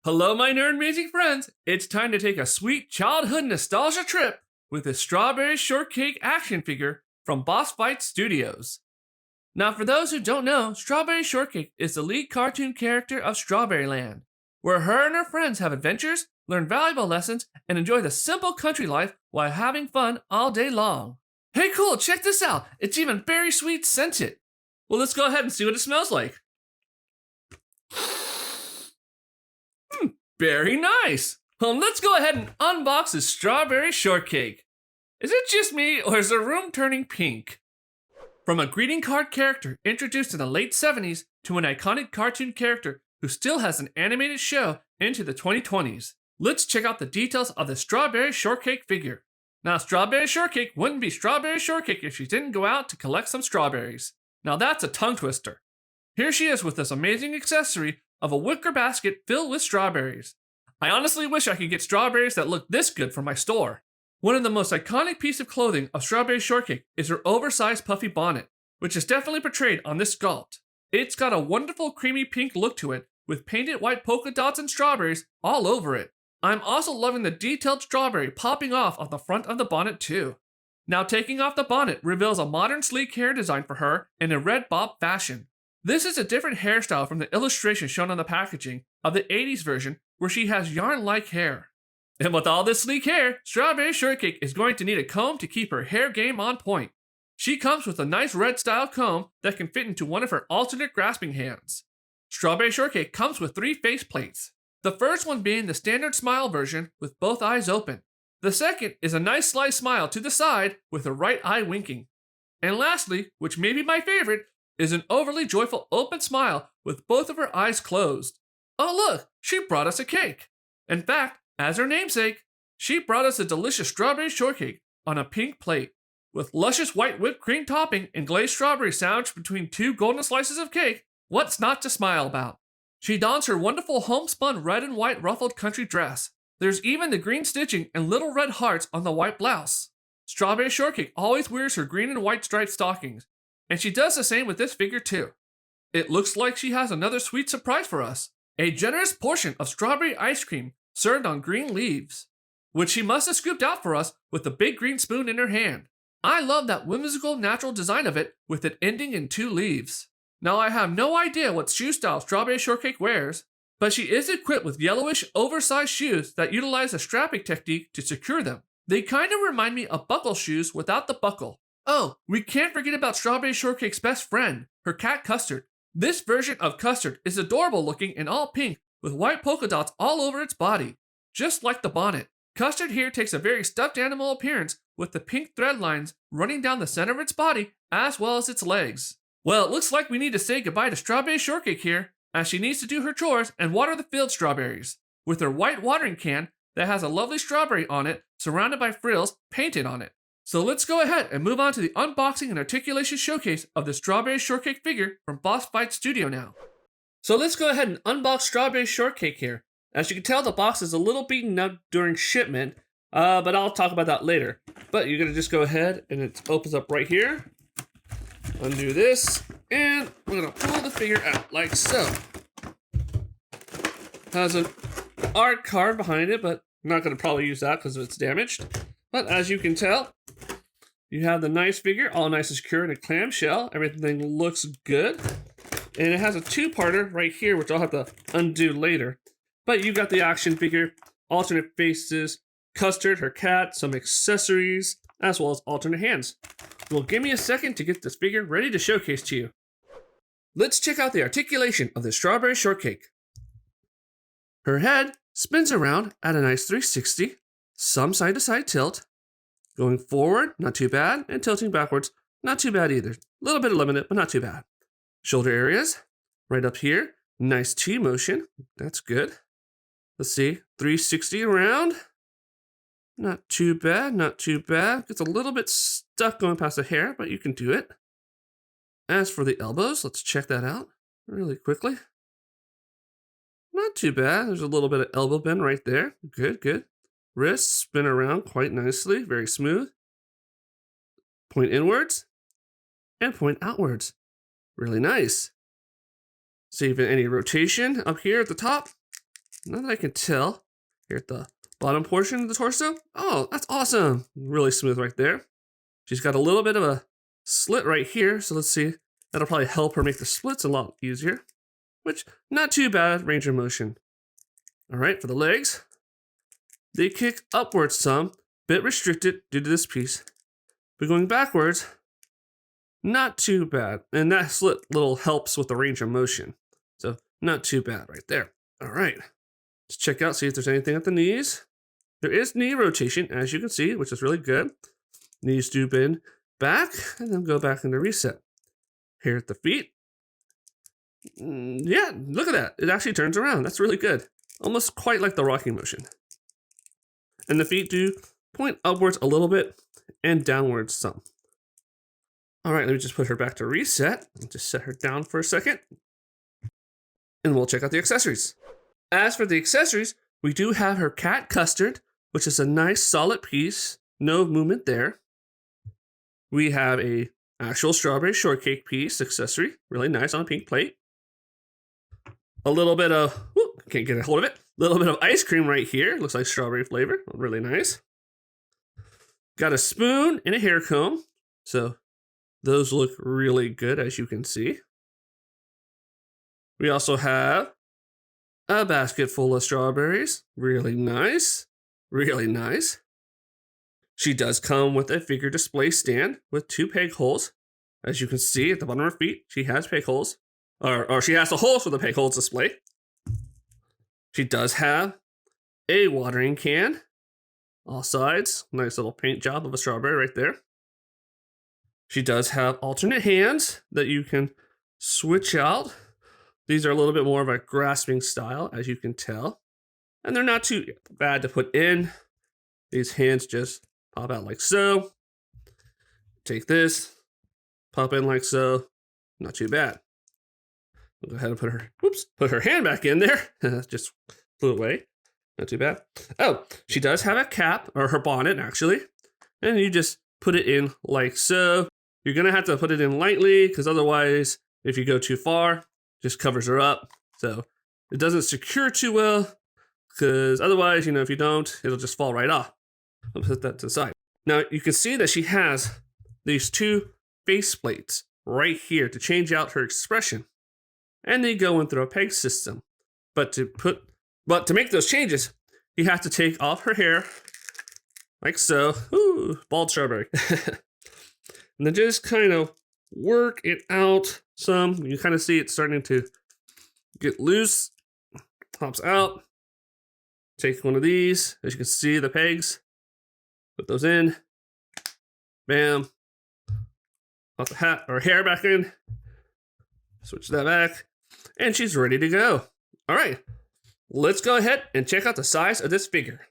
Hello, my Nerdmazing friends! It's time to take a sweet childhood nostalgia trip with the Strawberry Shortcake action figure from Boss Fight Studios. Now, for those who don't know, Strawberry Shortcake is the lead cartoon character of Strawberry Land, where her and her friends have adventures, learn valuable lessons, and enjoy the simple country life while having fun all day long. Hey, cool! Check this out! It's even berry sweet scented. Well, let's go ahead and see what it smells like. Very nice! Well, let's go ahead and unbox this Strawberry Shortcake. Is it just me, or is the room turning pink? From a greeting card character introduced in the late 70s to an iconic cartoon character who still has an animated show into the 2020s, let's check out the details of the Strawberry Shortcake figure. Now, Strawberry Shortcake wouldn't be Strawberry Shortcake if she didn't go out to collect some strawberries. Now that's a tongue twister. Here she is with this amazing accessory of a wicker basket filled with strawberries. I honestly wish I could get strawberries that look this good from my store. One of the most iconic pieces of clothing of Strawberry Shortcake is her oversized puffy bonnet, which is definitely portrayed on this sculpt. It's got a wonderful creamy pink look to it, with painted white polka dots and strawberries all over it. I'm also loving the detailed strawberry popping off on the front of the bonnet too. Now, taking off the bonnet reveals a modern sleek hair design for her in a red bob fashion. This is a different hairstyle from the illustration shown on the packaging of the 80s version where she has yarn-like hair. And with all this sleek hair, Strawberry Shortcake is going to need a comb to keep her hair game on point. She comes with a nice red style comb that can fit into one of her alternate grasping hands. Strawberry Shortcake comes with 3 face plates. The first one being the standard smile version with both eyes open. The second is a nice slight smile to the side with her right eye winking. And lastly, which may be my favorite, is an overly joyful open smile with both of her eyes closed. Oh look, she brought us a cake. In fact, as her namesake, she brought us a delicious strawberry shortcake on a pink plate, with luscious white whipped cream topping and glazed strawberry sandwiched between 2 golden slices of cake. What's not to smile about? She dons her wonderful homespun red and white ruffled country dress. There's even the green stitching and little red hearts on the white blouse. Strawberry Shortcake always wears her green and white striped stockings, and she does the same with this figure too. It looks like she has another sweet surprise for us. A generous portion of strawberry ice cream served on green leaves, which she must have scooped out for us with the big green spoon in her hand. I love that whimsical natural design of it with it ending in 2 leaves. Now, I have no idea what shoe style Strawberry Shortcake wears, but she is equipped with yellowish oversized shoes that utilize a strapping technique to secure them. They kind of remind me of buckle shoes without the buckle. Oh, we can't forget about Strawberry Shortcake's best friend, her cat Custard. This version of Custard is adorable looking in all pink with white polka dots all over its body, just like the bonnet. Custard here takes a very stuffed animal appearance with the pink thread lines running down the center of its body as well as its legs. Well, it looks like we need to say goodbye to Strawberry Shortcake here, as she needs to do her chores and water the field strawberries with her white watering can that has a lovely strawberry on it surrounded by frills painted on it. So let's go ahead and move on to the unboxing and articulation showcase of the Strawberry Shortcake figure from Boss Fight Studio now. So let's go ahead and unbox Strawberry Shortcake here. As you can tell, the box is a little beaten up during shipment, but I'll talk about that later. But you're going to just go ahead and it opens up right here. Undo this, and we're going to pull the figure out like so. Has an art card behind it, but I'm not going to probably use that because it's damaged. But as you can tell, you have the nice figure, all nice and secure in a clamshell. Everything looks good. And it has a 2-parter right here, which I'll have to undo later. But you got the action figure, alternate faces, Custard, her cat, some accessories, as well as alternate hands. Well, give me a second to get this figure ready to showcase to you. Let's check out the articulation of the Strawberry Shortcake. Her head spins around at a nice 360, some side-to-side tilt. Going forward, not too bad, and tilting backwards, not too bad either. A little bit limited, but not too bad. Shoulder areas, right up here, nice T motion, that's good. Let's see, 360 around. Not too bad, not too bad. Gets a little bit stuck going past the hair, but you can do it. As for the elbows, let's check that out really quickly. Not too bad. There's a little bit of elbow bend right there. Good, good. Wrists spin around quite nicely, very smooth. Point inwards and point outwards. Really nice. See if any rotation up here at the top. Now that I can tell, here at the bottom portion of the torso. Oh, that's awesome. Really smooth right there. She's got a little bit of a slit right here, so let's see. That'll probably help her make the splits a lot easier, which not too bad range of motion. All right, for the legs, they kick upwards some, bit restricted due to this piece, but going backwards, not too bad. And that slit little helps with the range of motion. So not too bad right there. All right, let's check out, see if there's anything at the knees. There is knee rotation, as you can see, which is really good. Knees do bend back and then go back into reset. Here at the feet. Yeah, look at that. It actually turns around. That's really good. Almost quite like the rocking motion. And the feet do point upwards a little bit and downwards some. All right, let me just put her back to reset. I'll just set her down for a second. And we'll check out the accessories. As for the accessories, we do have her cat custard, which is a nice solid piece. No movement there. We have a actual strawberry shortcake piece accessory. Really nice on a pink plate. A little bit of, can't get a hold of it. A little bit of ice cream right here. Looks like strawberry flavor. Really nice. Got a spoon and a hair comb. So those look really good, as you can see. We also have a basket full of strawberries. Really nice. Really nice. She does come with a figure display stand with 2 peg holes. As you can see at the bottom of her feet, she has peg holes. Or she has the holes for the peg holes display. She does have a watering can. All sides. Nice little paint job of a strawberry right there. She does have alternate hands that you can switch out. These are a little bit more of a grasping style, as you can tell. And they're not too bad to put in. These hands just pop out like so. Take this, pop in like so. Not too bad. We'll go ahead and put her hand back in there. Just flew away. Not too bad. Oh, she does have a cap, or her bonnet actually. And you just put it in like so. You're gonna have to put it in lightly, because otherwise, if you go too far, it just covers her up. So it doesn't secure too well, because otherwise, if you don't, it'll just fall right off. I'll put that to the side. Now you can see that she has these 2 face plates right here to change out her expression. And they go in through a peg system. But to make those changes, you have to take off her hair, like so. Ooh, bald strawberry. And then just kind of work it out some. You kind of see it starting to get loose. Pops out. Take one of these. As you can see, the pegs. Put those in. Bam. Pop the hat or hair back in. Switch that back. And she's ready to go. All right. Let's go ahead and check out the size of this figure.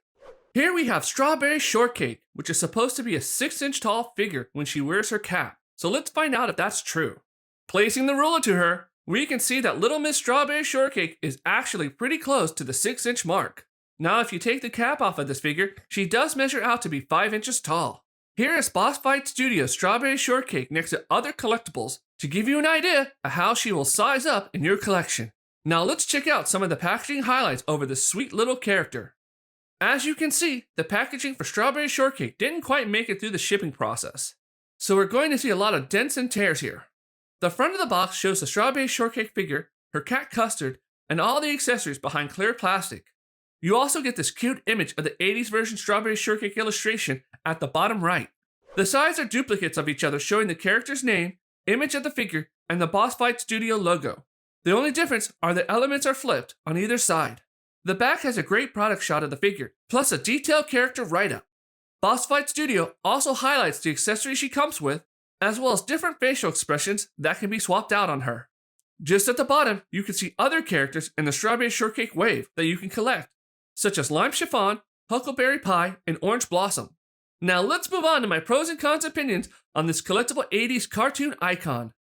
Here we have Strawberry Shortcake, which is supposed to be a 6-inch tall figure when she wears her cap. So let's find out if that's true. Placing the ruler to her, we can see that Little Miss Strawberry Shortcake is actually pretty close to the 6-inch mark. Now if you take the cap off of this figure, she does measure out to be 5 inches tall. Here is Boss Fight Studio Strawberry Shortcake next to other collectibles to give you an idea of how she will size up in your collection. Now let's check out some of the packaging highlights over this sweet little character. As you can see, the packaging for Strawberry Shortcake didn't quite make it through the shipping process. So we're going to see a lot of dents and tears here. The front of the box shows the Strawberry Shortcake figure, her cat custard, and all the accessories behind clear plastic. You also get this cute image of the 80s version Strawberry Shortcake illustration at the bottom right. The sides are duplicates of each other, showing the character's name, image of the figure, and the Boss Fight Studio logo. The only difference are the elements are flipped on either side. The back has a great product shot of the figure, plus a detailed character write-up. Boss Fight Studio also highlights the accessories she comes with, as well as different facial expressions that can be swapped out on her. Just at the bottom, you can see other characters in the Strawberry Shortcake wave that you can collect, such as Lime Chiffon, Huckleberry Pie, and Orange Blossom. Now let's move on to my pros and cons opinions on this collectible 80s cartoon icon.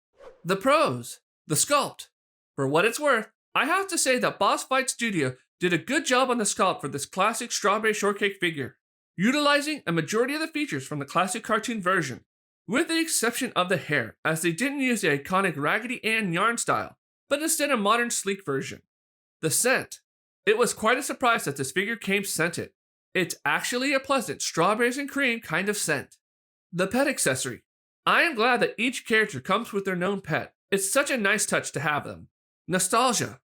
The pros. The sculpt. For what it's worth, I have to say that Boss Fight Studio did a good job on the sculpt for this classic Strawberry Shortcake figure, utilizing a majority of the features from the classic cartoon version, with the exception of the hair, as they didn't use the iconic Raggedy Ann yarn style, but instead a modern sleek version. The scent. It was quite a surprise that this figure came scented. It's actually a pleasant strawberries and cream kind of scent. The pet accessory. I am glad that each character comes with their known pet. It's such a nice touch to have them. Nostalgia.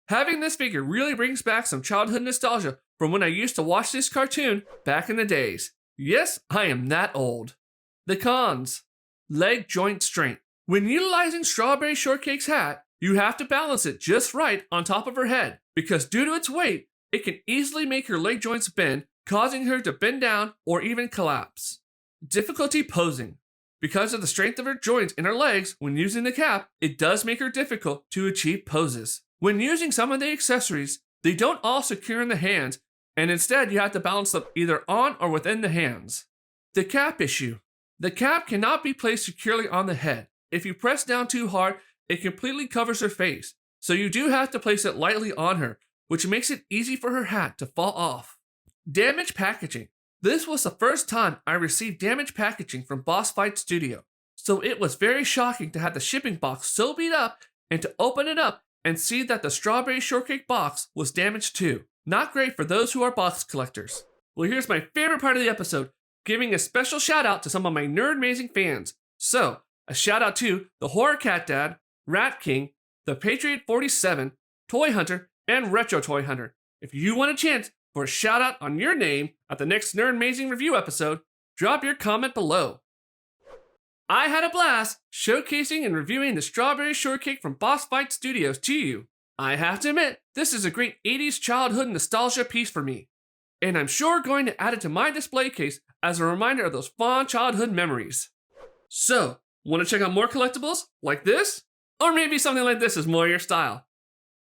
Having this figure really brings back some childhood nostalgia from when I used to watch this cartoon back in the days. Yes, I am that old. The cons. Leg joint strength. When utilizing Strawberry Shortcake's hat, you have to balance it just right on top of her head, because due to its weight, it can easily make her leg joints bend, causing her to bend down or even collapse. Difficulty posing. Because of the strength of her joints in her legs when using the cap, it does make her difficult to achieve poses. When using some of the accessories, they don't all secure in the hands, and instead you have to balance them either on or within the hands. The cap issue. The cap cannot be placed securely on the head. If you press down too hard, it completely covers her face, so you do have to place it lightly on her, which makes it easy for her hat to fall off. Damaged packaging. This was the first time I received damaged packaging from Boss Fight Studio, so it was very shocking to have the shipping box so beat up and to open it up and see that the Strawberry Shortcake box was damaged too. Not great for those who are box collectors. Well, here's my favorite part of the episode, giving a special shout out to some of my Nerdmazing fans. So, a shout out to the Horror Cat Dad, Rat King, the Patriot 47, Toy Hunter, and Retro Toy Hunter. If you want a chance for a shout out on your name at the next Nerdmazing review episode, drop your comment below. I had a blast showcasing and reviewing the Strawberry Shortcake from Boss Fight Studios to you. I have to admit, this is a great 80s childhood nostalgia piece for me, and I'm sure going to add it to my display case as a reminder of those fond childhood memories. So, want to check out more collectibles like this? Or maybe something like this is more your style?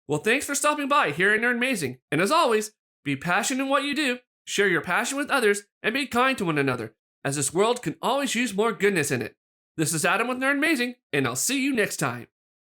Well, thanks for stopping by here at Nerdmazing, and as always, be passionate in what you do, share your passion with others, and be kind to one another, as this world can always use more goodness in it. This is Adam with Nerdmazing, and I'll see you next time.